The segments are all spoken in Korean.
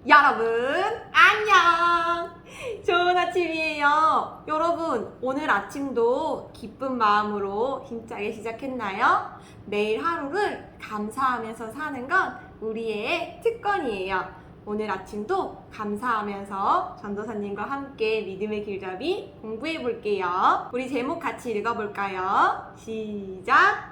여러분 안녕. 좋은 아침이에요. 여러분 오늘 아침도 기쁜 마음으로 힘차게 시작했나요? 매일 하루를 감사하면서 사는 건 우리의 특권이에요. 오늘 아침도 감사하면서 전도사님과 함께 믿음의 길잡이 공부해 볼게요. 우리 제목 같이 읽어볼까요? 시작!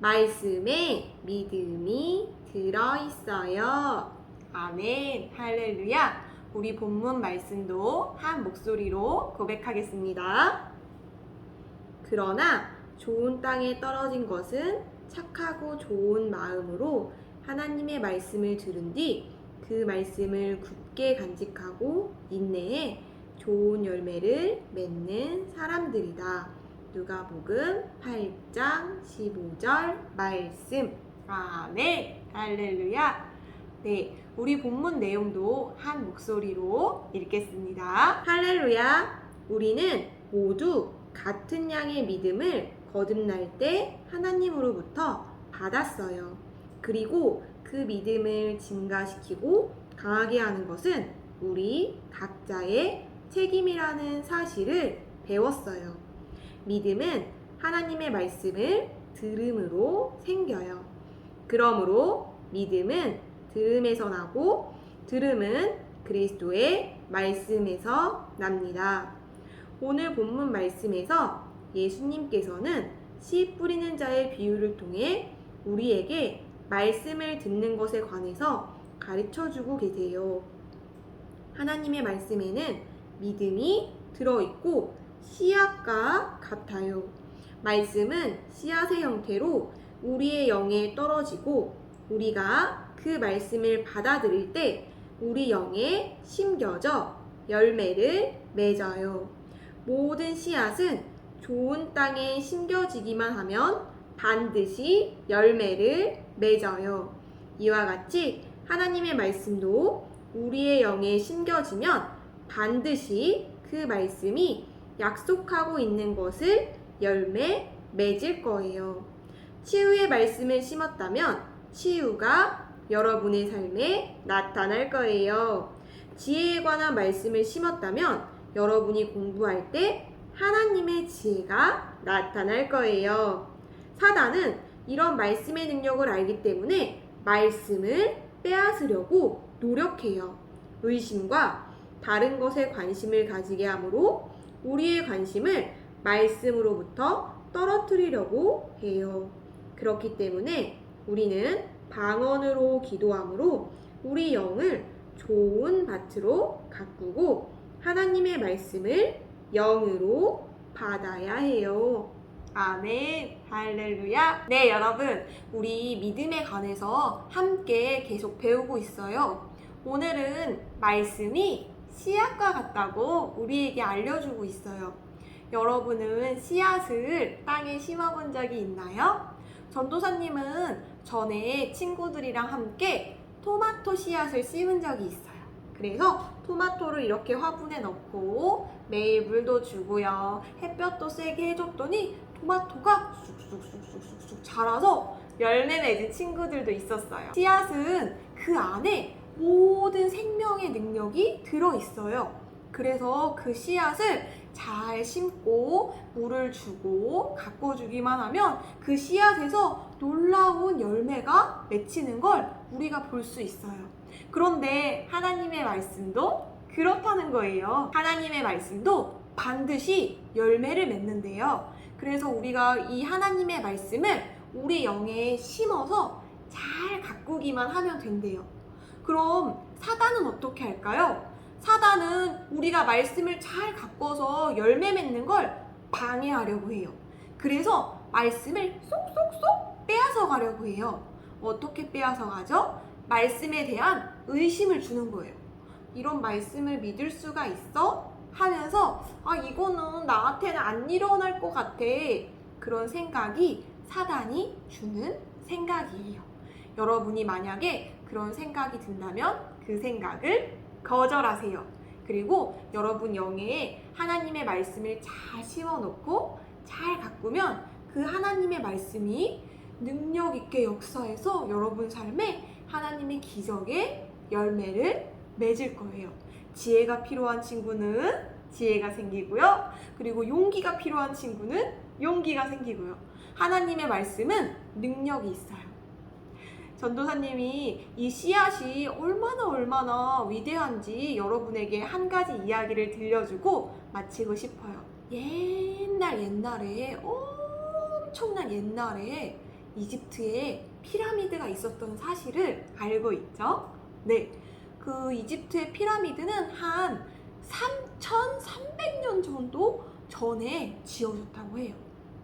말씀에 믿음이 들어있어요. 아멘, 할렐루야. 우리 본문 말씀도 한 목소리로 고백하겠습니다. 그러나 좋은 땅에 떨어진 것은 착하고 좋은 마음으로 하나님의 말씀을 들은 뒤 그 말씀을 굳게 간직하고 인내해 좋은 열매를 맺는 사람들이다. 누가복음 8장 15절 말씀. 아멘, 할렐루야. 네, 우리 본문 내용도 한 목소리로 읽겠습니다. 할렐루야. 우리는 모두 같은 양의 믿음을 거듭날 때 하나님으로부터 받았어요. 그리고 그 믿음을 증가시키고 강하게 하는 것은 우리 각자의 책임이라는 사실을 배웠어요. 믿음은 하나님의 말씀을 들음으로 생겨요. 그러므로 믿음은 들음에서 나고 들음은 그리스도의 말씀에서 납니다. 오늘 본문 말씀에서 예수님께서는 씨 뿌리는 자의 비유를 통해 우리에게 말씀을 듣는 것에 관해서 가르쳐주고 계세요. 하나님의 말씀에는 믿음이 들어있고 씨앗과 같아요. 말씀은 씨앗의 형태로 우리의 영에 떨어지고 우리가 그 말씀을 받아들일 때 우리 영에 심겨져 열매를 맺어요. 모든 씨앗은 좋은 땅에 심겨지기만 하면 반드시 열매를 맺어요. 이와 같이 하나님의 말씀도 우리의 영에 심겨지면 반드시 그 말씀이 약속하고 있는 것을 열매 맺을 거예요. 치유의 말씀을 심었다면 치유가 여러분의 삶에 나타날 거예요. 지혜에 관한 말씀을 심었다면 여러분이 공부할 때 하나님의 지혜가 나타날 거예요. 사단은 이런 말씀의 능력을 알기 때문에 말씀을 빼앗으려고 노력해요. 의심과 다른 것에 관심을 가지게 하므로 우리의 관심을 말씀으로부터 떨어뜨리려고 해요. 그렇기 때문에 우리는 방언으로 기도함으로 우리 영을 좋은 밭으로 가꾸고 하나님의 말씀을 영으로 받아야 해요. 아멘, 할렐루야. 네, 여러분, 우리 믿음에 관해서 함께 계속 배우고 있어요. 오늘은 말씀이 씨앗과 같다고 우리에게 알려주고 있어요. 여러분은 씨앗을 땅에 심어본 적이 있나요? 전도사님은 전에 친구들이랑 함께 토마토 씨앗을 심은 적이 있어요. 그래서 토마토를 이렇게 화분에 넣고 매일 물도 주고요. 햇볕도 세게 해줬더니 토마토가 쑥쑥쑥쑥쑥 자라서 열매 맺은 친구들도 있었어요. 씨앗은 그 안에 모든 생명의 능력이 들어있어요. 그래서 그 씨앗을 잘 심고 물을 주고 가꿔주기만 하면 그 씨앗에서 놀라운 열매가 맺히는 걸 우리가 볼 수 있어요. 그런데 하나님의 말씀도 그렇다는 거예요. 하나님의 말씀도 반드시 열매를 맺는데요. 그래서 우리가 이 하나님의 말씀을 우리 영에 심어서 잘 가꾸기만 하면 된대요. 그럼 사단은 어떻게 할까요? 사단은 우리가 말씀을 잘 가꿔서 열매 맺는 걸 방해하려고 해요. 그래서 말씀을 쏙쏙쏙 빼앗아 가려고 해요. 어떻게 빼앗아 가죠? 말씀에 대한 의심을 주는 거예요. 이런 말씀을 믿을 수가 있어? 하면서 이거는 나한테는 안 일어날 것 같아. 그런 생각이 사단이 주는 생각이에요. 여러분이 만약에 그런 생각이 든다면 그 생각을 거절하세요. 그리고 여러분 영에 하나님의 말씀을 잘 심어놓고 잘 가꾸면 그 하나님의 말씀이 능력 있게 역사해서 여러분 삶에 하나님의 기적의 열매를 맺을 거예요. 지혜가 필요한 친구는 지혜가 생기고요. 그리고 용기가 필요한 친구는 용기가 생기고요. 하나님의 말씀은 능력이 있어요. 전도사님이 이 씨앗이 얼마나 위대한지 여러분에게 한 가지 이야기를 들려주고 마치고 싶어요. 옛날에 엄청난 옛날에 이집트에 피라미드가 있었던 사실을 알고 있죠? 네, 그 이집트의 피라미드는 한 3,300년 정도 전에 지어졌다고 해요.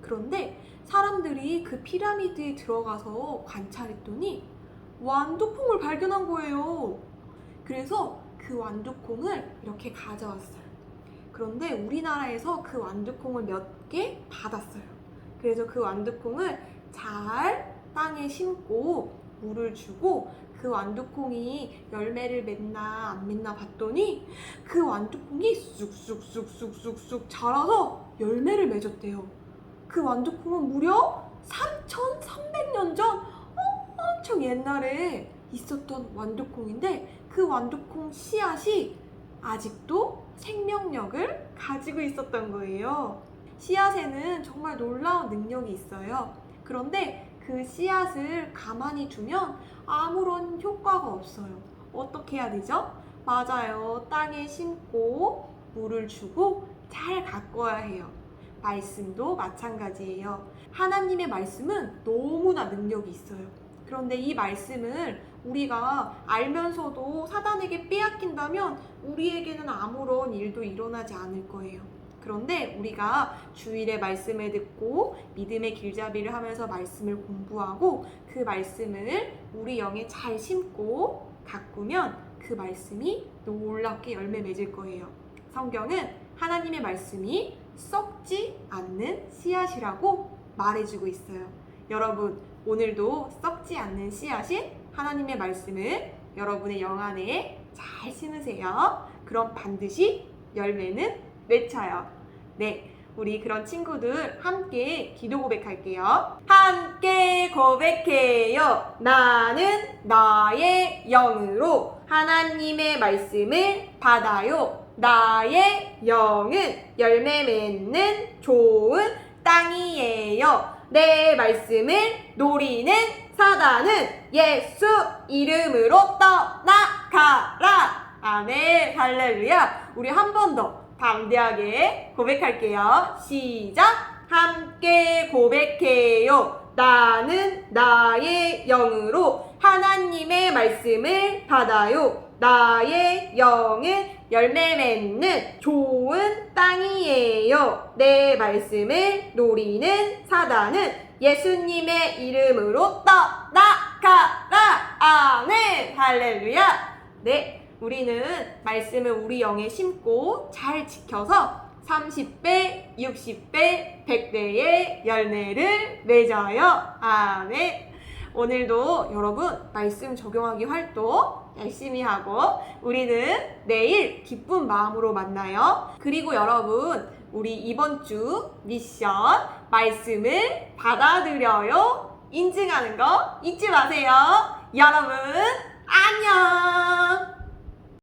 그런데 사람들이 그 피라미드에 들어가서 관찰했더니 완두콩을 발견한 거예요. 그래서 그 완두콩을 이렇게 가져왔어요. 그런데 우리나라에서 그 완두콩을 몇 개 받았어요. 그래서 그 완두콩을 잘 땅에 심고 물을 주고 그 완두콩이 열매를 맺나 안 맺나 봤더니 그 완두콩이 쑥쑥쑥쑥쑥쑥 자라서 열매를 맺었대요. 그 완두콩은 무려 3,300년 전 엄청 옛날에 있었던 완두콩인데 그 완두콩 씨앗이 아직도 생명력을 가지고 있었던 거예요. 씨앗에는 정말 놀라운 능력이 있어요. 그런데 그 씨앗을 가만히 두면 아무런 효과가 없어요. 어떻게 해야 되죠? 맞아요. 땅에 심고 물을 주고 잘 가꿔야 해요. 말씀도 마찬가지예요. 하나님의 말씀은 너무나 능력이 있어요. 그런데 이 말씀을 우리가 알면서도 사단에게 빼앗긴다면 우리에게는 아무런 일도 일어나지 않을 거예요. 그런데 우리가 주일에 말씀을 듣고 믿음의 길잡이를 하면서 말씀을 공부하고 그 말씀을 우리 영에 잘 심고 가꾸면 그 말씀이 놀랍게 열매 맺을 거예요. 성경은 하나님의 말씀이 썩지 않는 씨앗이라고 말해주고 있어요. 여러분, 오늘도 썩지 않는 씨앗인 하나님의 말씀을 여러분의 영 안에 잘 심으세요. 그럼 반드시 열매는 맺혀요. 네, 우리 그런 친구들 함께 기도 고백할게요. 함께 고백해요. 나는 나의 영으로 하나님의 말씀을 받아요. 나의 영은 열매 맺는 좋은 땅이에요. 내 말씀을 노리는 사단은 예수 이름으로 떠나가라. 아멘. 할렐루야. 우리 한 번 더 담대하게 고백할게요. 시작. 함께 고백해요. 나는 나의 영으로 하나님의 말씀을 받아요. 나의 영은 열매 맺는 좋은 땅이에요. 내 말씀을 노리는 사단은 예수님의 이름으로 떠나가라. 아멘. 할렐루야. 네. 우리는 말씀을 우리 영에 심고 잘 지켜서 30배, 60배, 100배의 열매를 맺어요. 아멘. 오늘도 여러분 말씀 적용하기 활동 열심히 하고 우리는 내일 기쁜 마음으로 만나요. 그리고 여러분, 우리 이번 주 미션 말씀을 받아들여요. 인증하는 거 잊지 마세요. 여러분, 안녕.